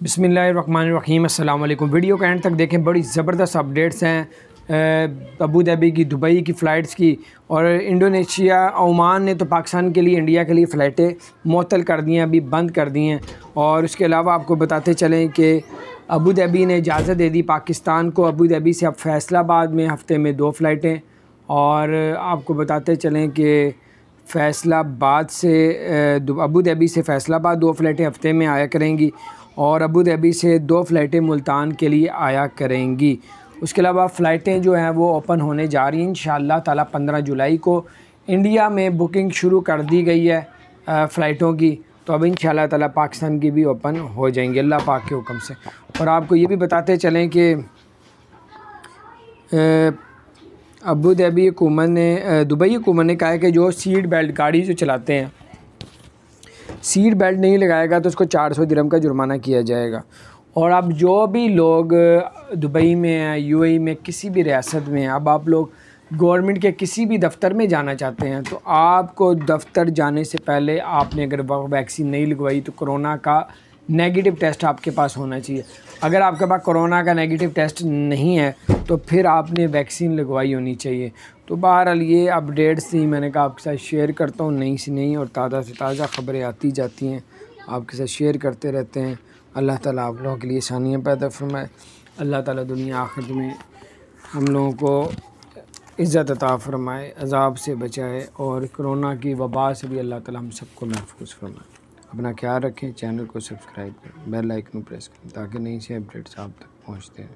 बिस्मिल्लाहिर्रहमानिर्रहीम अस्सलाम वालेकुम। वीडियो का एंड तक देखें, बड़ी ज़बरदस्त अपडेट्स हैं अबू धाबी की, दुबई की फ़्लाइट्स की। और इंडोनेशिया, ओमान ने तो पाकिस्तान के लिए, इंडिया के लिए फ़्लाइटें मुअत्तल कर दी हैं, अभी बंद कर दी हैं। और उसके अलावा आपको बताते चलें कि अबू धाबी ने इजाज़त दे दी पाकिस्तान को, अबू धाबी से अब फ़ैसलाबाद में हफ़्ते में 2 फ़्लाइटें। और आपको बताते चलें कि फ़ैसलाबाद से अबू धाबी से फ़ैसलाबाद 2 फ़्लाइटें हफ़्ते में आया करेंगी और अबू धाबी से 2 फ़्लाइटें मुल्तान के लिए आया करेंगी। उसके अलावा फ़्लाइटें जो हैं वो ओपन होने जा रही हैं इंशाअल्लाह ताला। 15 जुलाई को इंडिया में बुकिंग शुरू कर दी गई है फ़्लाइटों की, तो अब इंशाअल्लाह ताला पाकिस्तान की भी ओपन हो जाएंगी अल्लाह पाक के हुक्म से। और आपको ये भी बताते चलें कि अबू धाबी हुकूमत ने, दुबई हुकूमत ने कहा है कि जो सीट बेल्ट, गाड़ी जो चलाते हैं, सीट बेल्ट नहीं लगाएगा तो उसको 400 दिरहम का जुर्माना किया जाएगा। और अब जो भी लोग दुबई में हैं, यूएई में, किसी भी रियासत में हैं, अब आप लोग गवर्नमेंट के किसी भी दफ्तर में जाना चाहते हैं तो आपको दफ्तर जाने से पहले आपने अगर वैक्सीन नहीं लगवाई तो कोरोना का नेगेटिव टेस्ट आपके पास होना चाहिए। अगर आपके पास कोरोना का नेगेटिव टेस्ट नहीं है तो फिर आपने वैक्सीन लगवाई होनी चाहिए। तो बहरहाल ये अपडेट्स थी, मैंने कहा आपके साथ शेयर करता हूँ। नई से नई और ताज़ा से ताज़ा ख़बरें आती जाती हैं, आपके साथ शेयर करते रहते हैं। अल्लाह ताला आप लोगों के लिए आसानियाँ पैदा फरमाए। अल्लाह ताला दुनिया आखिरत में हम लोगों को इज़्ज़त अता फ़रमाए, अज़ाब से बचाए और कोरोना की वबा से भी अल्लाह ताला हम सबको महफूज फरमाए। अपना ख्याल रखें, चैनल को सब्सक्राइब करें, बेल आइकन प्रेस करें ताकि नई से अपडेट्स आप तक पहुँचते हैं।